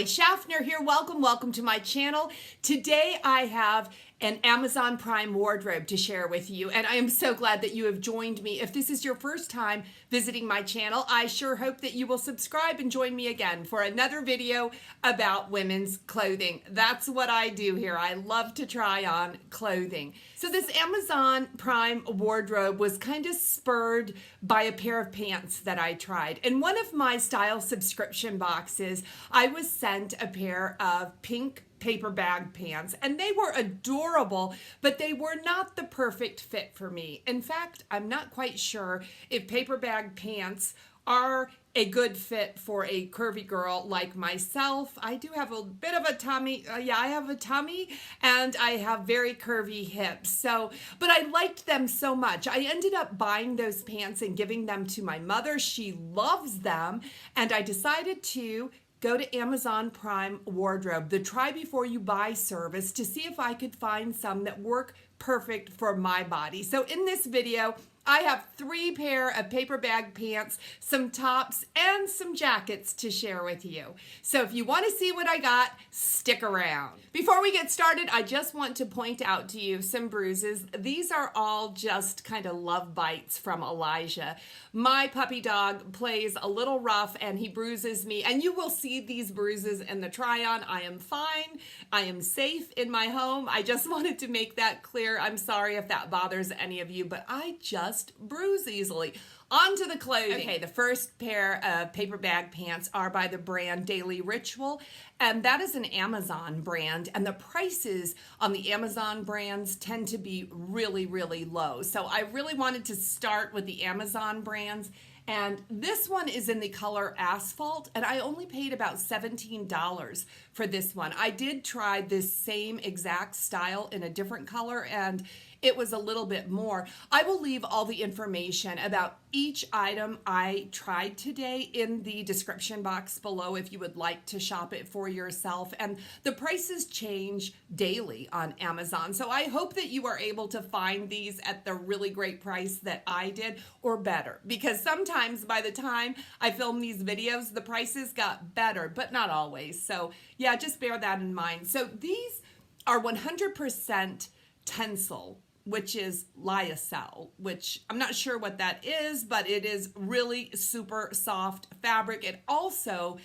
Shaffner here. Welcome to my channel. Today I have an Amazon Prime wardrobe to share with you, and I am so glad that you have joined me. If this is your first time visiting my channel, I sure hope that you will subscribe and join me again for another video about women's clothing. That's what I do here. I love to try on clothing. So this Amazon Prime wardrobe was kind of spurred by a pair of pants that I tried. In one of my style subscription boxes, I was sent a pair of pink paper bag pants, and they were adorable, but they were not the perfect fit for me. In fact, I'm not quite sure if paper bag pants are a good fit for a curvy girl like myself. I do have a bit of a tummy. I have a tummy and I have very curvy hips. So, but I liked them so much. I ended up buying those pants and giving them to my mother. She loves them. And I decided to go to Amazon Prime Wardrobe, the try before you buy service, to see if I could find some that work perfect for my body. So in this video, I have 3 pair of paper bag pants, some tops, and some jackets to share with you. So if you want to see what I got, stick around. Before we get started, I just want to point out to you some bruises. These are all just kind of love bites from Elijah. My puppy dog plays a little rough and he bruises me, and you will see these bruises in the try-on. I am fine. I am safe in my home. I just wanted to make that clear. I'm sorry if that bothers any of you, but I just bruise easily. On to the clothing. Okay, the first pair of paper bag pants are by the brand Daily Ritual, and that is an Amazon brand, and the prices on the Amazon brands tend to be really, really low. So I really wanted to start with the Amazon brands, and this one is in the color Asphalt, and I only paid about $17 for this one. I did try this same exact style in a different color, and it was a little bit more. I will leave all the information about each item I tried today in the description box below if you would like to shop it for yourself. And the prices change daily on Amazon. So I hope that you are able to find these at the really great price that I did, or better, because sometimes by the time I film these videos, the prices got better, but not always. So yeah, just bear that in mind. So these are 100% Tencel, which is lyocell, which I'm not sure what that is, but it is really super soft fabric. It also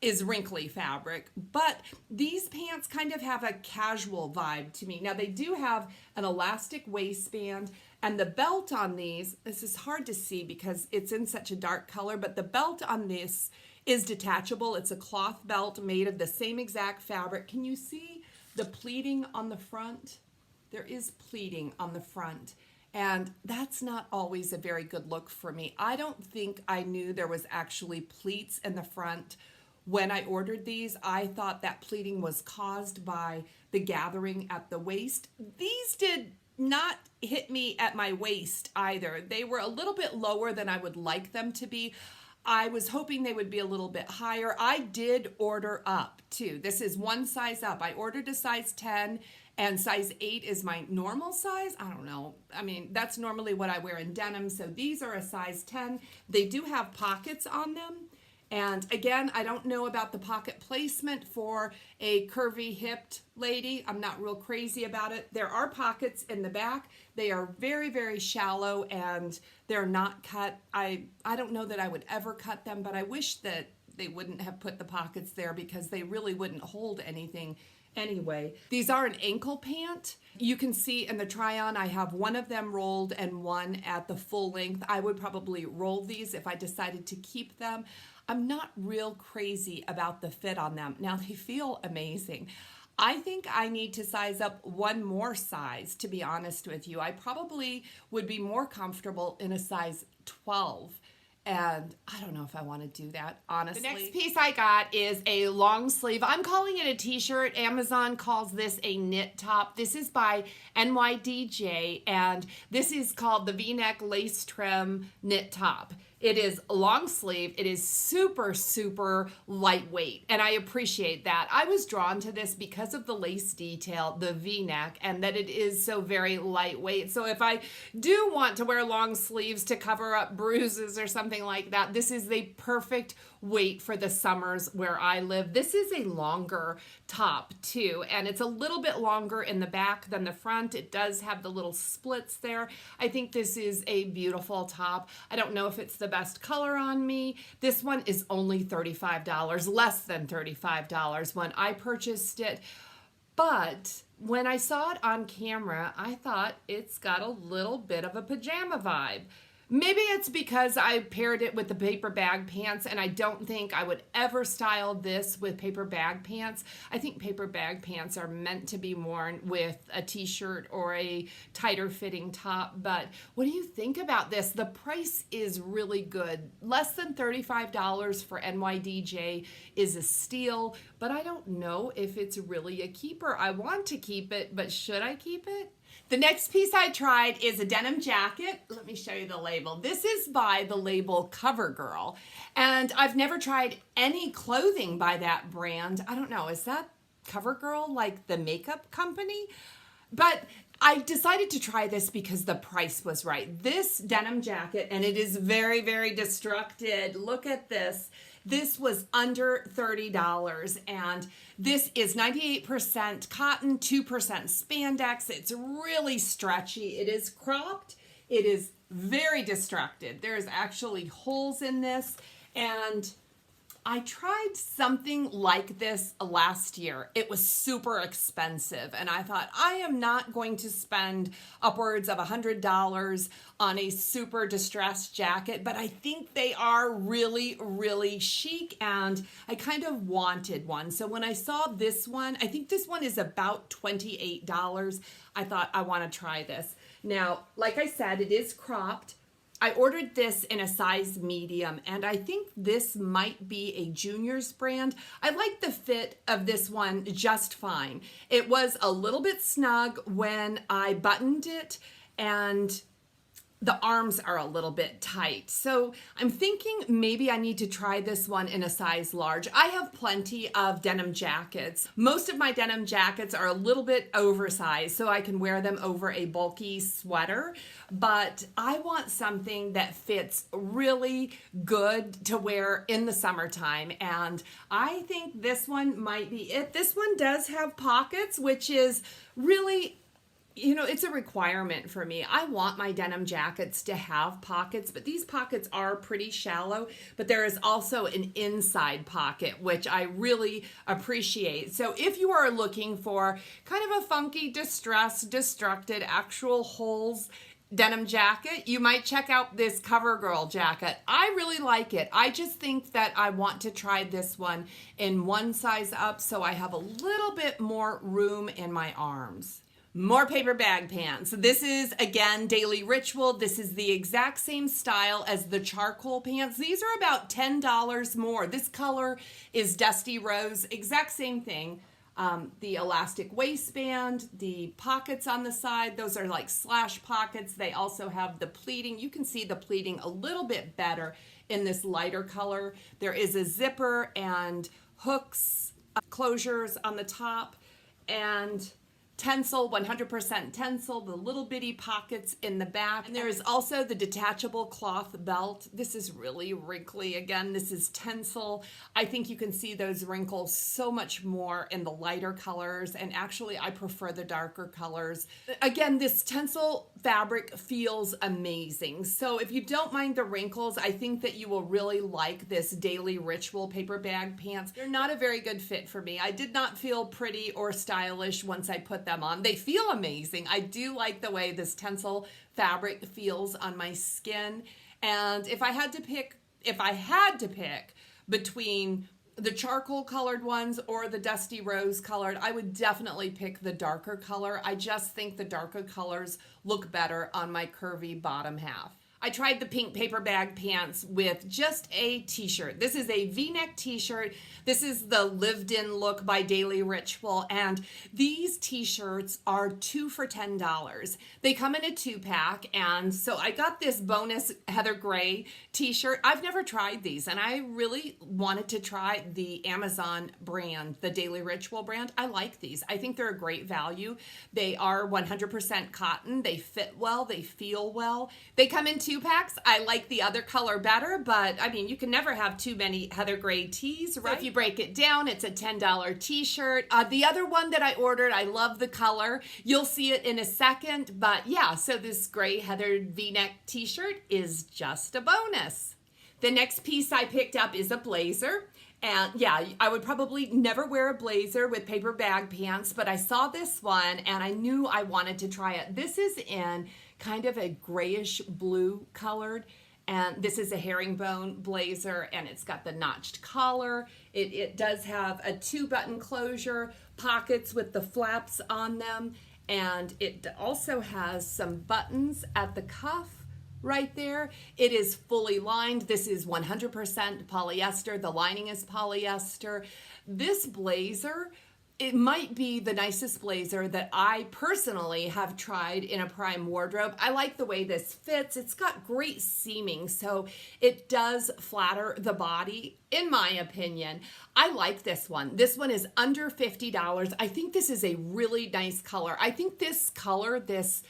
is wrinkly fabric, but these pants kind of have a casual vibe to me. Now they do have an elastic waistband, and the belt on these, this is hard to see because it's in such a dark color, but the belt on this is detachable. It's a cloth belt made of the same exact fabric. Can you see the pleating on the front? There is pleating on the front, and that's not always a very good look for me. I don't think I knew there was actually pleats in the front when I ordered these. I thought that pleating was caused by the gathering at the waist. These did not hit me at my waist either. They were a little bit lower than I would like them to be. I was hoping they would be a little bit higher. I did order up too. This is one size up. I ordered a size 10, and size 8 is my normal size. I don't know. I mean, that's normally what I wear in denim. So these are a size 10. They do have pockets on them. And again, I don't know about the pocket placement for a curvy hipped lady. I'm not real crazy about it. There are pockets in the back. They are very, very shallow, and they're not cut. I don't know that I would ever cut them, but I wish that they wouldn't have put the pockets there because they really wouldn't hold anything anyway. These are an ankle pant. You can see in the try-on, I have one of them rolled and one at the full length. I would probably roll these if I decided to keep them. I'm not real crazy about the fit on them. Now, they feel amazing. I think I need to size up one more size, to be honest with you. I probably would be more comfortable in a size 12. And I don't know if I want to do that, honestly. The next piece I got is a long sleeve. I'm calling it a t-shirt. Amazon calls this a knit top. This is by NYDJ, and this is called the V-neck lace trim knit top. It is long sleeve. It is super, super lightweight. And I appreciate that. I was drawn to this because of the lace detail, the V-neck, and that it is so very lightweight. So if I do want to wear long sleeves to cover up bruises or something like that, this is the perfect weight for the summers where I live. This is a longer top too, and it's a little bit longer in the back than the front. It does have the little splits there. I think this is a beautiful top. I don't know if it's the best color on me. This one is only $35, less than $35 when I purchased it. But when I saw it on camera, I thought it's got a little bit of a pajama vibe. Maybe it's because I paired it with the paper bag pants, and I don't think I would ever style this with paper bag pants. I think paper bag pants are meant to be worn with a t-shirt or a tighter fitting top. But what do you think about this? The price is really good. Less than $35 for NYDJ is a steal, but I don't know if it's really a keeper. I want to keep it, but should I keep it? The next piece I tried is a denim jacket. Let me show you the label. This is by the label CoverGirl, and I've never tried any clothing by that brand. I don't know, is that CoverGirl like the makeup company? But I decided to try this because the price was right. This denim jacket, and it is very, very destructed. Look at this. This was under $30, and this is 98% cotton, 2% spandex. It's really stretchy. It is cropped. It is very destructed. There's actually holes in this, and I tried something like this last year. It was super expensive, and I thought, I am not going to spend upwards of $100 on a super distressed jacket, but I think they are really, really chic, and I kind of wanted one. So when I saw this one, I think this one is about $28. I thought, I want to try this. Now, like I said, it is cropped. I ordered this in a size medium, and I think this might be a junior's brand. I like the fit of this one just fine. It was a little bit snug when I buttoned it, and the arms are a little bit tight. So I'm thinking maybe I need to try this one in a size large. I have plenty of denim jackets. Most of my denim jackets are a little bit oversized, so I can wear them over a bulky sweater, but I want something that fits really good to wear in the summertime, and I think this one might be it. This one does have pockets, which is really, you know, it's a requirement for me. I want my denim jackets to have pockets, but these pockets are pretty shallow, but there is also an inside pocket, which I really appreciate. So if you are looking for kind of a funky, distressed, destructed, actual holes denim jacket, you might check out this CoverGirl jacket. I really like it. I just think that I want to try this one in one size up so I have a little bit more room in my arms. More paper bag pants. This is, again, Daily Ritual. This is the exact same style as the charcoal pants. These are about $10 more. This color is Dusty Rose. Exact same thing. The elastic waistband, the pockets on the side, those are like slash pockets. They also have the pleating. You can see the pleating a little bit better in this lighter color. There is a zipper and hooks, closures on the top, and Tencel, 100% Tencel, the little bitty pockets in the back. And there is also the detachable cloth belt. This is really wrinkly. Again, this is Tencel. I think you can see those wrinkles so much more in the lighter colors, and actually I prefer the darker colors. Again, this Tencel fabric feels amazing. So if you don't mind the wrinkles, I think that you will really like this Daily Ritual paper bag pants. They're not a very good fit for me. I did not feel pretty or stylish once I put them on. They feel amazing. I do like the way this Tencel fabric feels on my skin. And if I had to pick between the charcoal colored ones or the dusty rose colored, I would definitely pick the darker color. I just think the darker colors look better on my curvy bottom half. I tried the pink paper bag pants with just a t-shirt. This is a V-neck t-shirt. This is the lived in look by Daily Ritual. And these t-shirts are 2 for $10. They come in a 2-pack. And so I got this bonus Heather Gray t-shirt. I've never tried these, and I really wanted to try the Amazon brand, the Daily Ritual brand. I like these. I think they're a great value. They are 100% cotton. They fit well. They feel well. They come in 2-packs. I like the other color better, but I mean, you can never have too many Heather Gray tees, right? So if you break it down, it's a $10 t-shirt. The other one that I ordered, I love the color. You'll see it in a second, but yeah, so this gray Heather V-neck t-shirt is just a bonus. The next piece I picked up is a blazer. And yeah, I would probably never wear a blazer with paper bag pants, but I saw this one and I knew I wanted to try it. This is in kind of a grayish blue colored, and this is a herringbone blazer, and it's got the notched collar. It does have a 2-button closure, pockets with the flaps on them, and it also has some buttons at the cuff right there. It is fully lined. This is 100% polyester. The lining is polyester. This blazer, it might be the nicest blazer that I personally have tried in a Prime wardrobe. I like the way this fits. It's got great seaming, so it does flatter the body, in my opinion. I like this one. This one is under $50. I think this is a really nice color. I think this color, this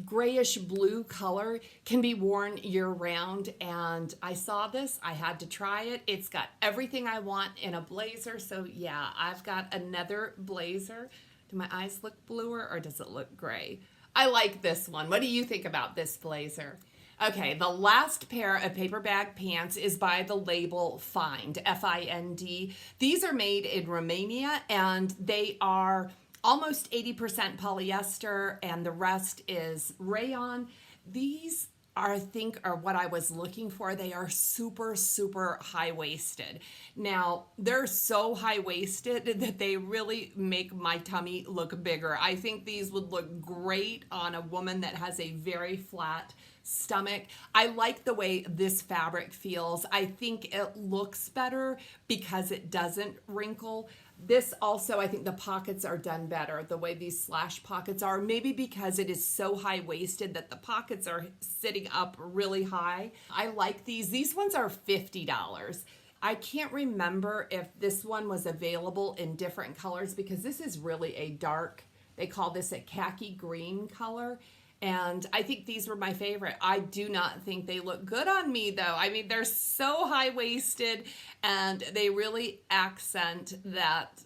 grayish blue color, can be worn year-round, and I saw this. I had to try it. It's got everything I want in a blazer, so yeah, I've got another blazer. Do my eyes look bluer, or does it look gray? I like this one. What do you think about this blazer? Okay, the last pair of paper bag pants is by the label Find, F-I-N-D. These are made in Romania, and they are almost 80% polyester, and the rest is rayon. These I think are what I was looking for. They are super, super high-waisted. Now, they're so high-waisted that they really make my tummy look bigger. I think these would look great on a woman that has a very flat stomach. I like the way this fabric feels. I think it looks better because it doesn't wrinkle. This also, I think the pockets are done better, the way these slash pockets are, maybe because it is so high-waisted that the pockets are sitting up really high. I like these. These ones are $50. I can't remember if this one was available in different colors because this is really a dark, they call this a khaki green color. And I think these were my favorite. I do not think they look good on me, though. I mean, they're so high-waisted, and they really accent that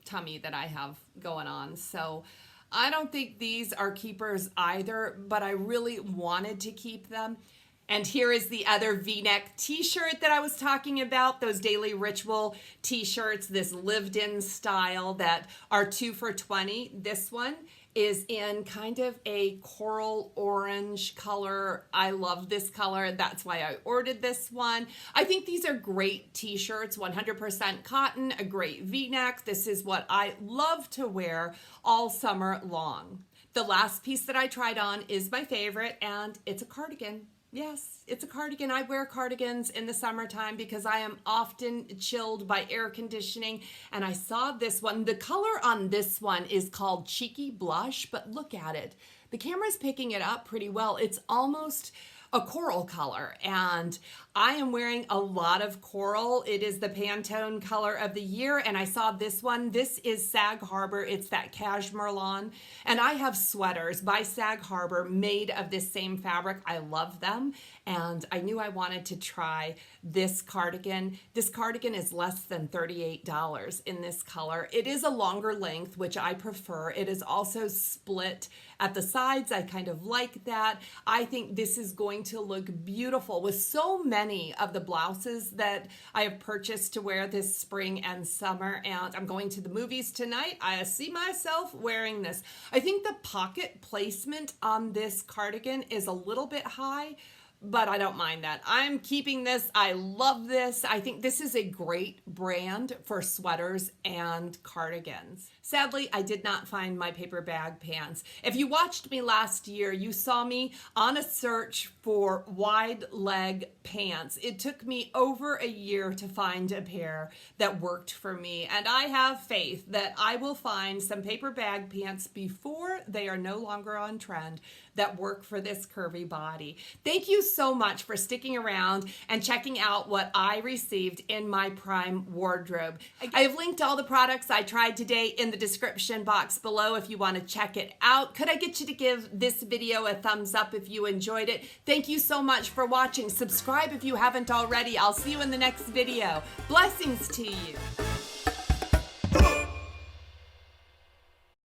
tummy that I have going on. So I don't think these are keepers either, but I really wanted to keep them. And here is the other V-neck t-shirt that I was talking about, those Daily Ritual t-shirts, this lived-in style that are 2 for $20. This one is in kind of a coral orange color. I love this color. That's why I ordered this one. I think these are great t-shirts, 100% cotton, a great V-neck. This is what I love to wear all summer long. The last piece that I tried on is my favorite, and it's a cardigan. Yes, it's a cardigan. I wear cardigans in the summertime because I am often chilled by air conditioning. And I saw this one. The color on this one is called Cheeky Blush, but look at it. The camera's picking it up pretty well. It's almost a coral color, and I am wearing a lot of coral. It is the Pantone color of the year, and I saw this one. This is Sag Harbor. It's that cashmere lawn, and I have sweaters by Sag Harbor made of this same fabric. I love them, and I knew I wanted to try this cardigan. This cardigan is less than $38 in this color. It is a longer length, which I prefer. It is also split at the sides. I kind of like that. I think this is going to look beautiful with so many of the blouses that I have purchased to wear this spring and summer, and I'm going to the movies tonight. I see myself wearing this. I think the pocket placement on this cardigan is a little bit high, but I don't mind that. I'm keeping this. I love this. I think this is a great brand for sweaters and cardigans. Sadly, I did not find my paper bag pants. If you watched me last year, you saw me on a search for wide leg pants. It took me over a year to find a pair that worked for me, and I have faith that I will find some paper bag pants before they are no longer on trend that work for this curvy body. Thank you so much for sticking around and checking out what I received in my Prime wardrobe. I have linked all the products I tried today in the description box below if you want to check it out. Could I get you to give this video a thumbs up if you enjoyed it? Thank you so much for watching. Subscribe if you haven't already. I'll see you in the next video. Blessings to you.